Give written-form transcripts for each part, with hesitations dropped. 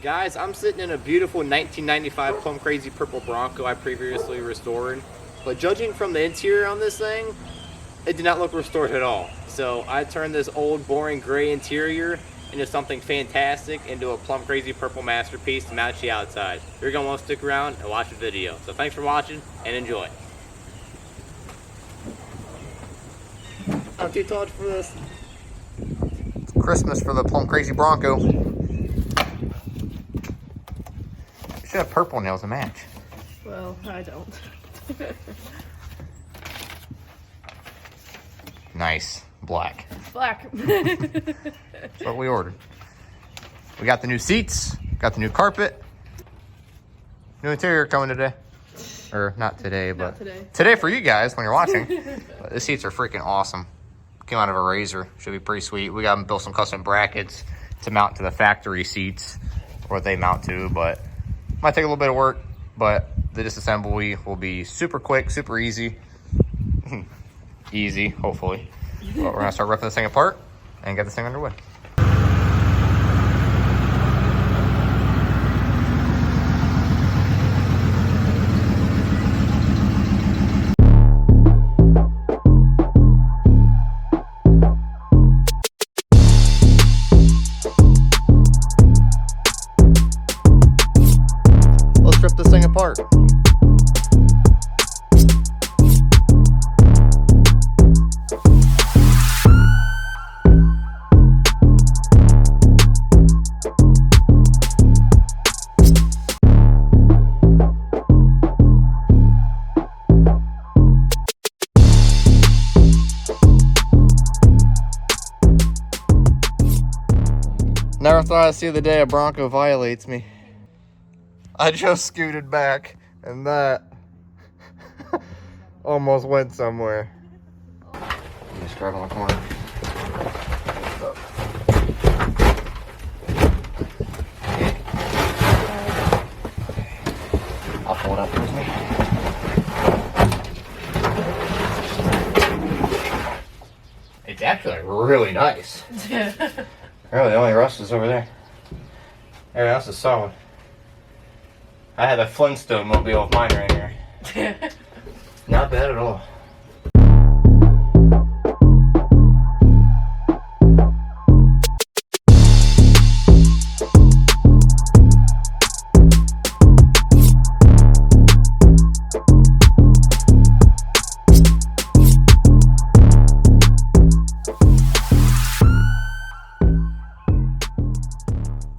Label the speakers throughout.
Speaker 1: Guys, I'm sitting in a beautiful 1995 Plum Crazy Purple Bronco I previously restored. But judging from the interior on this thing, it did not look restored at all. So I turned this old boring gray interior into something fantastic, into a Plum Crazy Purple masterpiece to match the outside. You're going to want to stick around and watch the video. So thanks for watching and enjoy. I'm too tall for this.
Speaker 2: It's Christmas for the Plum Crazy Bronco. Should have purple nails to match.
Speaker 3: Well, I don't.
Speaker 2: Nice. Black.
Speaker 3: Black.
Speaker 2: That's what we ordered. We got the new seats, got the new carpet. New interior coming today. Or not today, but today for you guys when you're watching. But the seats are freaking awesome. Came out of a razor. Should be pretty sweet. We got them built some custom brackets to mount to the factory seats, or what they mount to, but might take a little bit of work, but the disassembly will be super quick, super easy. Easy, hopefully. But we're gonna start ripping this thing apart and get this thing underway. Let's rip this thing apart. Never thought I'd see the day a Bronco violates me. I just scooted back and that almost went somewhere. Just grab on the corner. I'll pull it up towards me. It's actually really nice. Really, the only rust is over there. Everything else is solid. I had a Flintstone mobile of mine right here. Not bad at all.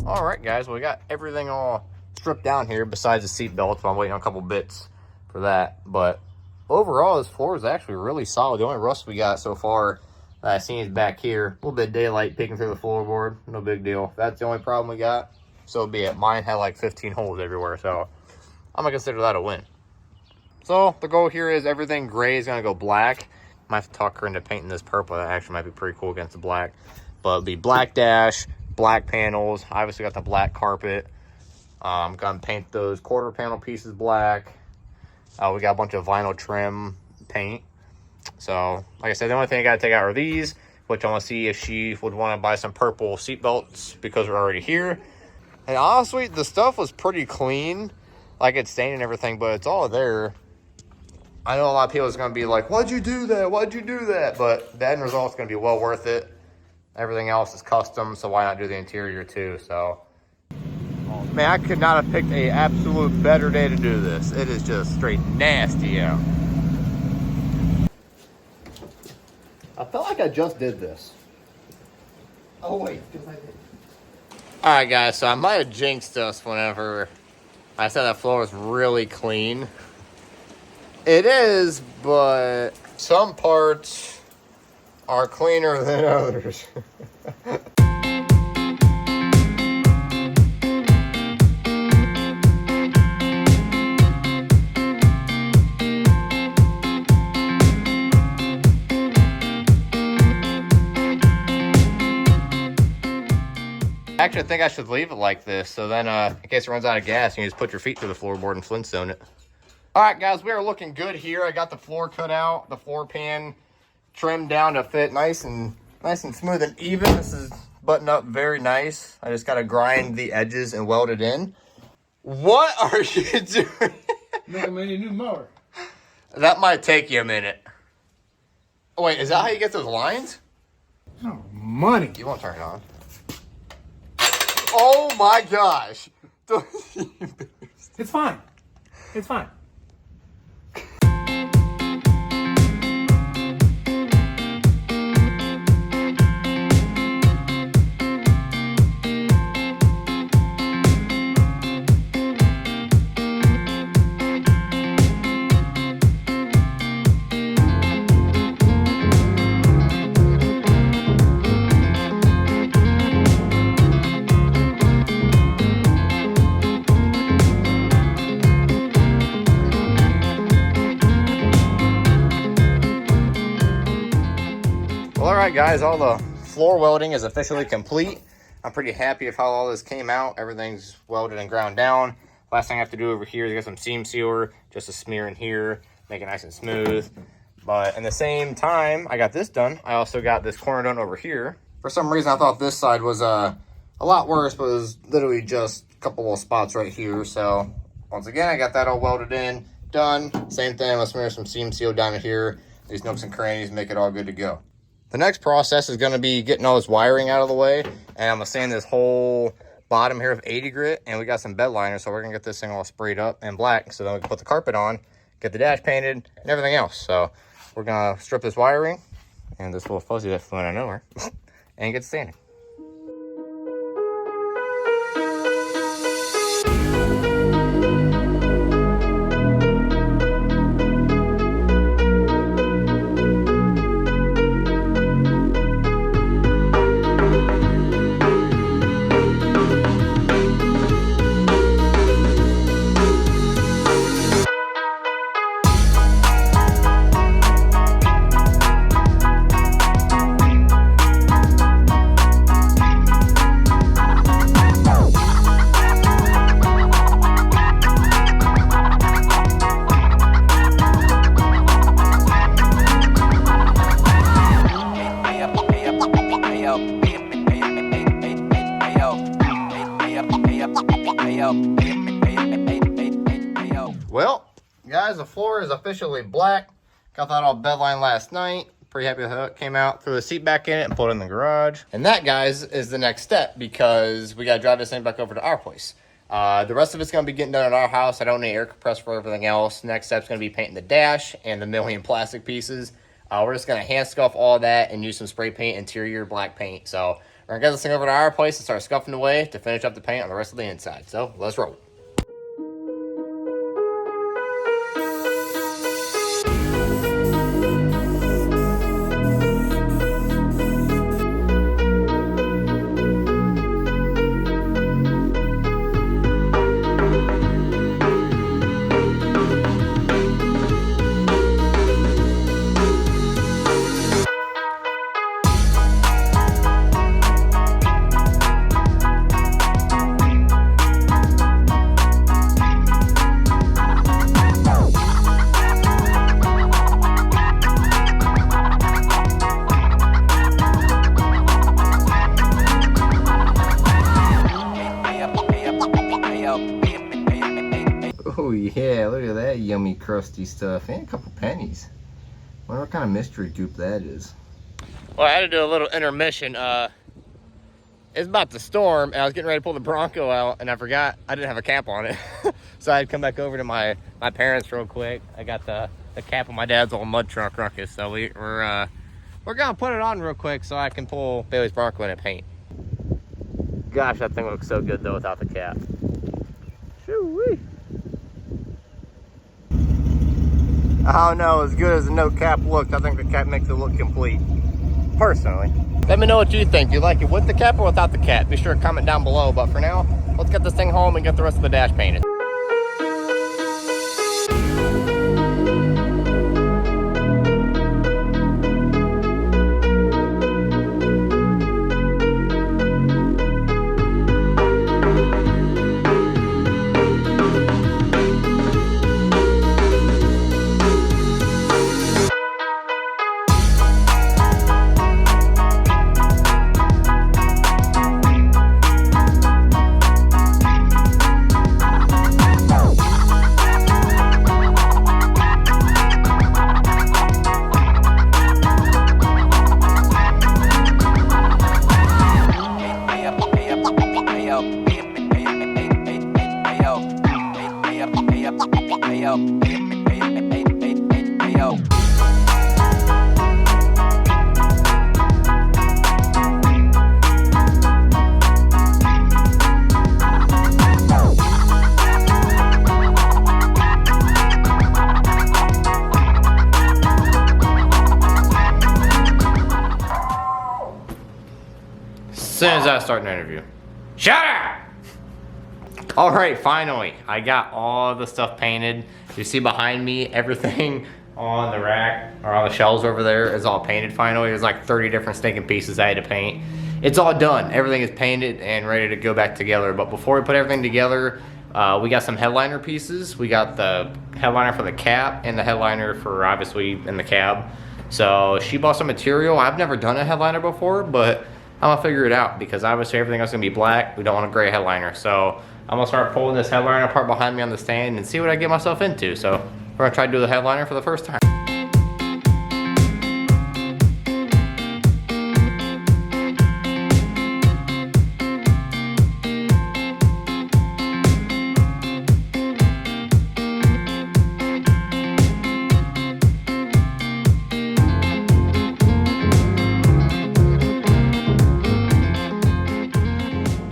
Speaker 2: Alright guys, well, we got everything all stripped down here besides the seat belts, so I'm waiting on a couple bits for that. But overall, this floor is actually really solid. The only rust we got so far that I've seen is back here. A little bit of daylight peeking through the floorboard. No big deal. That's the only problem we got. So be it. Mine had like 15 holes everywhere, so I'm gonna consider that a win. So the goal here is everything gray is gonna go black. Might have to talk her into painting this purple. That actually might be pretty cool against the black. But it'll be black dash, black panels. Obviously got the black carpet. I'm gonna paint those quarter panel pieces black. We got a bunch of vinyl trim paint. So like I said, the only thing I gotta take out are these, which I want to see if she would want to buy some purple seat belts because we're already here. And honestly, the stuff was pretty clean, like it's stained and everything, but it's all there. I know a lot of people is gonna be like, why'd you do that, why'd you do that? But the end result's gonna be well worth it. Everything else is custom, so why not do the interior too? So man, I could not have picked a absolute better day to do this. It is just straight nasty out. I felt like I just did this. Oh wait, because I did. Alright guys, so I might have jinxed us whenever I said that floor was really clean. It is, but some parts are cleaner than others. Actually, I think I should leave it like this, so then in case it runs out of gas, you can just put your feet through the floorboard and Flintstone it. All right, guys, we are looking good here. I got the floor cut out, the floor pan trimmed down to fit nice and smooth and even. This is button up very nice. I just got to grind the edges and weld it in. What are you doing?
Speaker 4: Making me a new mower.
Speaker 2: That might take you a minute. Oh, wait, is that how you get those lines?
Speaker 4: Oh, money.
Speaker 2: You won't turn it on. Oh my gosh.
Speaker 4: It's fine. It's fine.
Speaker 2: Well, all right, guys, all the floor welding is officially complete. I'm pretty happy with how all this came out. Everything's welded and ground down. Last thing I have to do over here is get some seam sealer, just to smear in here, make it nice and smooth. But in the same time I got this done, I also got this corner done over here. For some reason, I thought this side was a lot worse, but it was literally just a couple little spots right here. So once again, I got that all welded in, done. Same thing, let's smear some seam seal down in here, these nooks and crannies, make it all good to go. The next process is going to be getting all this wiring out of the way, and I'm going to sand this whole bottom here with 80 grit, and we got some bed liners, so we're going to get this thing all sprayed up and black, so then we can put the carpet on, get the dash painted, and everything else. So we're going to strip this wiring, and this little fuzzy that's flying out of nowhere, and get sanding. Well, guys, the floor is officially black. Got that all bedlined last night. Pretty happy with how it came out. Threw the seat back in it and put it in the garage. And that, guys, is the next step because we got to drive this thing back over to our place. The rest of it's going to be getting done at our house. I don't need air compressor for everything else. Next step's going to be painting the dash and the million plastic pieces. We're just going to hand scuff all that and use some spray paint, interior black paint. So we're going to get this thing over to our place and start scuffing away to finish up the paint on the rest of the inside. So let's roll. Oh yeah, look at that yummy crusty stuff. And a couple pennies. Wonder what kind of mystery goop that is. Well, I had to do a little intermission. It's about to storm, and I was getting ready to pull the Bronco out, and I forgot I didn't have a cap on it. So I had to come back over to my parents real quick. I got the cap on my dad's old mud truck ruckus, so we're gonna put it on real quick so I can pull Bailey's Bronco in and paint. Gosh, that thing looks so good though without the cap. Shoo-wee. I don't know, as good as the no cap looked, I think the cap makes it look complete, personally. Let me know what you think. Do you like it with the cap or without the cap? Be sure to comment down below, but for now, let's get this thing home and get the rest of the dash painted. As soon as I start an interview. Shut up! Alright, finally. I got all the stuff painted. You see behind me, everything on the rack, or on the shelves over there, is all painted finally. There's like 30 different stinking pieces I had to paint. It's all done. Everything is painted and ready to go back together. But before we put everything together, we got some headliner pieces. We got the headliner for the cap and the headliner for obviously in the cab. So she bought some material. I've never done a headliner before, but I'm gonna figure it out because obviously everything else is gonna be black. We don't want a gray headliner. So I'm gonna start pulling this headliner apart behind me on the stand and see what I get myself into. So we're gonna try to do the headliner for the first time.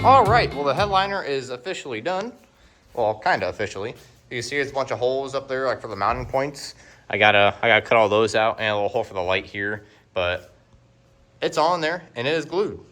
Speaker 2: All right, well the headliner is officially done. Well, kind of officially. You see there's a bunch of holes up there like for the mounting points. I gotta cut all those out and a little hole for the light here, but it's on there and it is glued.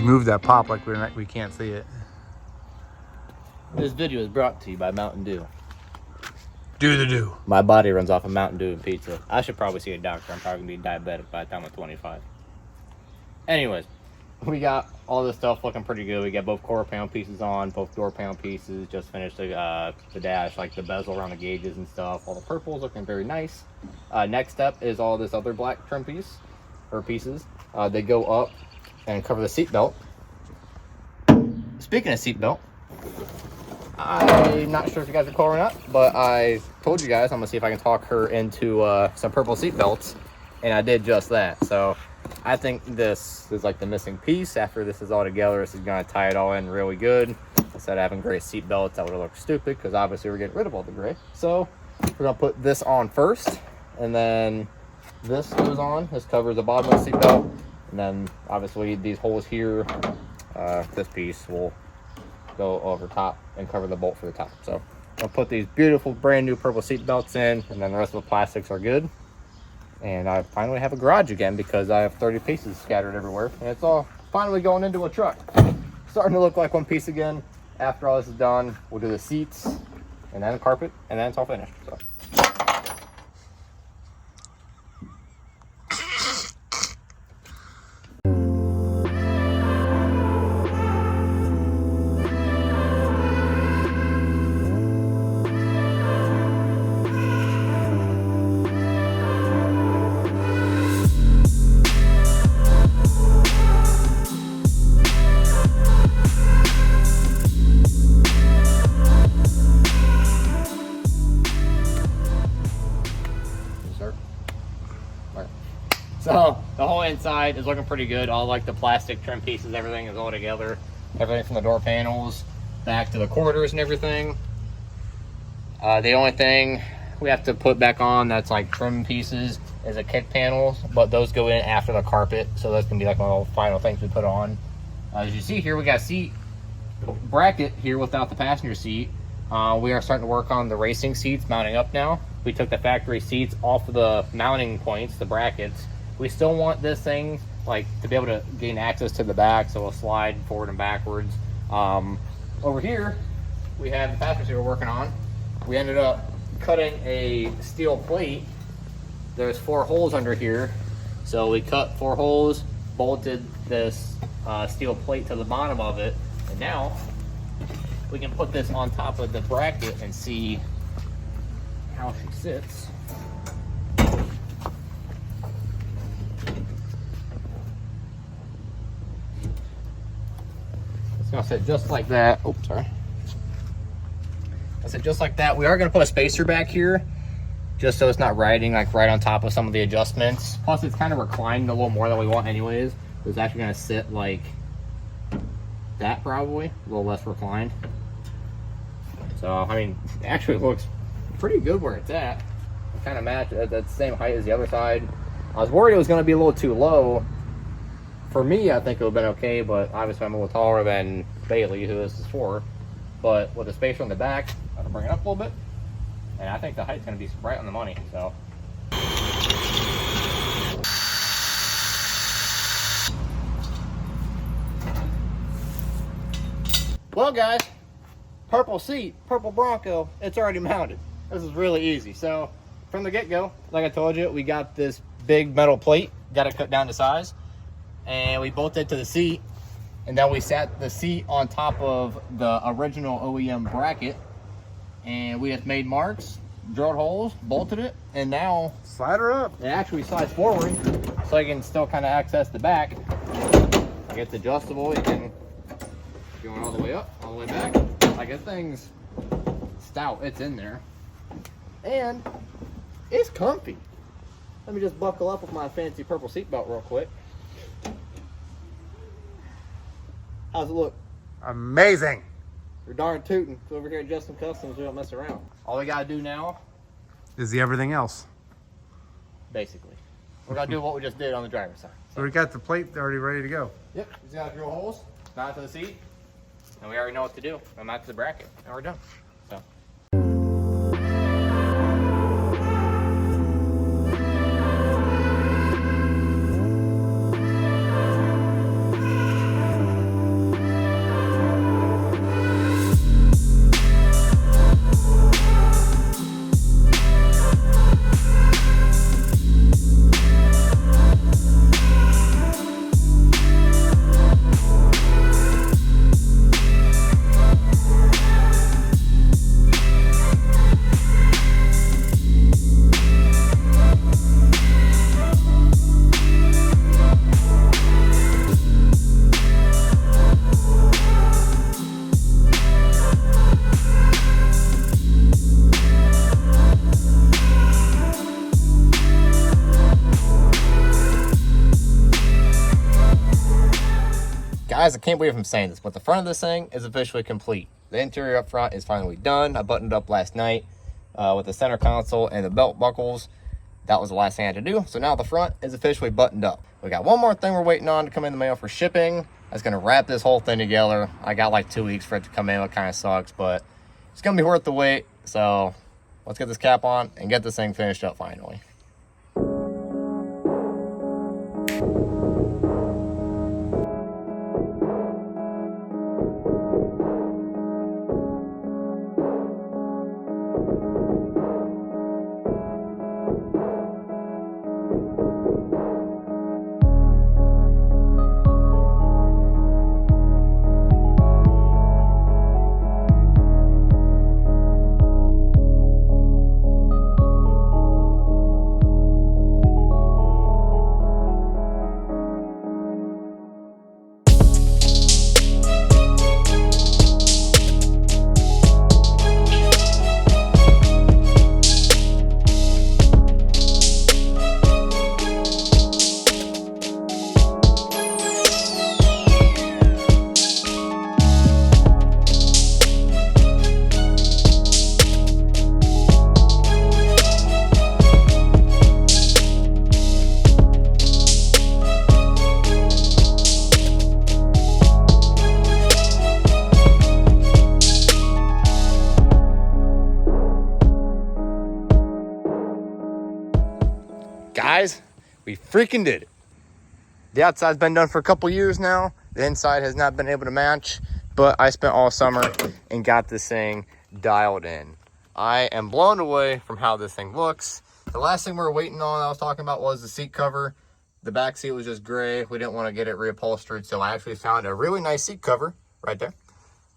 Speaker 4: Move that pop like we can't see it.
Speaker 2: This video is brought to you by Mountain Dew.
Speaker 4: Do the do.
Speaker 2: My body runs off of Mountain Dew and pizza. I should probably see a doctor. I'm probably gonna be diabetic by the time I'm 25. Anyways, we got all this stuff looking pretty good. We got both quarter pound pieces on, both door pound pieces. Just finished the dash, like the bezel around the gauges and stuff. All the purples looking very nice. Next step is all this other black trim piece or pieces. They go up and cover the seat belt. Speaking of seat belt, I'm not sure if you guys recall or not, but I told you guys I'm gonna see if I can talk her into some purple seat belts, and I did just that. So I think this is like the missing piece. After this is all together, this is gonna tie it all in really good. Instead of having gray seat belts, that would have looked stupid because obviously we're getting rid of all the gray. So we're gonna put this on first, and then this goes on. This covers the bottom of the seat belt, and then obviously these holes here, this piece will go over top and cover the bolt for the top. So I'll put these beautiful brand new purple seat belts in, and then the rest of the plastics are good. And I finally have a garage again because I have 30 pieces scattered everywhere, and it's all finally going into a truck. Starting to look like one piece again. After all this is done, we'll do the seats and then the carpet, and then it's all finished. So. So the whole inside is looking pretty good. All like the plastic trim pieces, everything is all together. Everything from the door panels back to the quarters and everything. The only thing we have to put back on that's like trim pieces is the kick panels, but those go in after the carpet, so that's gonna be like one of the final things we put on. As you see here, we got a seat bracket here without the passenger seat. We are starting to work on the racing seats mounting up now. We took the factory seats off of the mounting points, the brackets. We still want this thing like to be able to gain access to the back, so we'll slide forward and backwards. Over here, we have the passenger seat we're working on. We ended up cutting a steel plate. There's 4 holes under here, so we cut 4 holes, bolted this steel plate to the bottom of it, and now we can put this on top of the bracket and see how she sits. It's gonna sit just like that. Oops, sorry. It's just like that. We are gonna put a spacer back here, just so it's not riding like right on top of some of the adjustments. Plus, it's kind of reclined a little more than we want, anyways. It's actually gonna sit like that, probably a little less reclined. So I mean, it actually looks pretty good where it's at. It kind of matched at the same height as the other side. I was worried it was going to be a little too low. For me, I think it would have been okay, but obviously I'm a little taller than Bailey, who this is for. But with the spacer on the back, I can bring it up a little bit, and I think the height's going to be right on the money. So. Well, guys, purple seat, purple Bronco, it's already mounted. This is really easy. So from the get-go, like I told you, we got this big metal plate, got it cut down to size, and we bolted it to the seat, and then we sat the seat on top of the original OEM bracket, and we have made marks, drilled holes, bolted it, and now
Speaker 4: Slide her up.
Speaker 2: it actually slides forward, so I can still kind of access the back. It's adjustable. You can going all the way up, all the way back. Like, this thing's stout. It's in there. And it's comfy. Let me just buckle up with my fancy purple seatbelt real quick. How's it look?
Speaker 4: Amazing.
Speaker 2: We're darn tootin'. So over here at Justin Customs, we don't mess around. All we gotta do now,
Speaker 4: Is the everything else?
Speaker 2: basically, we're gonna do what we just did on the driver's side.
Speaker 4: So we got the plate already ready to go.
Speaker 2: Yep, just gotta drill holes, mount to the seat, and we already know what to do. And mount to the bracket, and we're done. So. Guys, I can't believe I'm saying this, but the front of this thing is officially complete. The interior up front is finally done. I buttoned up last night with the center console and the belt buckles. That was the last thing I had to do. So now the front is officially buttoned up. We got one more thing we're waiting on to come in the mail for shipping. That's going to wrap this whole thing together. I got like 2 weeks for it to come in. It kind of sucks, but it's going to be worth the wait. So let's get this cap on and get this thing finished up finally. guys, we freaking did it. The outside's been done for a couple years now. The inside has not been able to match, but I spent all summer and got this thing dialed in. I am blown away from how this thing looks. The last thing we were waiting on, I was talking about, was the seat cover. The back seat was just gray. We didn't want to get it reupholstered, so I actually found a really nice seat cover right there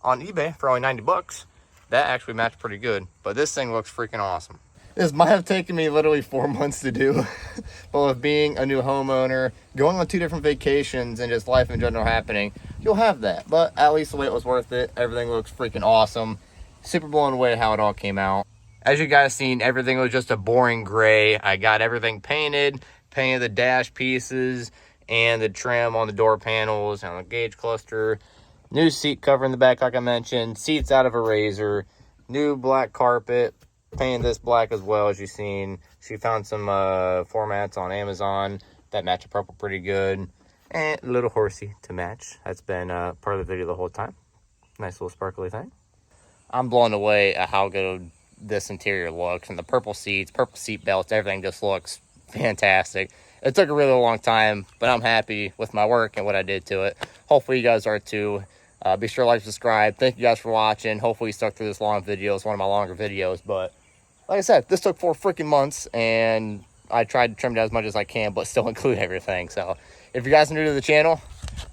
Speaker 2: on eBay for only 90 bucks. That actually matched pretty good, but this thing looks freaking awesome. This might have taken me literally 4 months to do, but with being a new homeowner, going on 2 different vacations, and just life in general happening, you'll have that. But at least the wait was worth it. Everything looks freaking awesome. Super blown away how it all came out. As you guys seen, everything was just a boring gray. I got everything painted the dash pieces and the trim on the door panels and the gauge cluster. New seat cover in the back, like I mentioned. Seats out of a razor. New black carpet. Painted this black as well, as you've seen. She found some formats on Amazon that match the purple pretty good. And a little horsey to match. That's been part of the video the whole time. Nice little sparkly thing. I'm blown away at how good this interior looks. And the purple seats, purple seat belts, everything just looks fantastic. It took a really long time, but I'm happy with my work and what I did to it. Hopefully you guys are too. Be sure to like, subscribe. Thank you guys for watching. Hopefully you stuck through this long video. It's one of my longer videos, but like I said, this took 4 freaking months, and I tried to trim it as much as I can, but still include everything. So if you guys are new to the channel,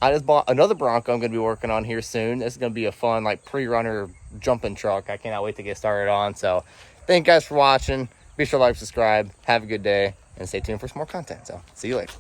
Speaker 2: I just bought another Bronco I'm going to be working on here soon. This is going to be a fun, like, pre-runner jumping truck. I cannot wait to get started on. So thank you guys for watching. Be sure to like, subscribe. Have a good day, and stay tuned for some more content. So see you later.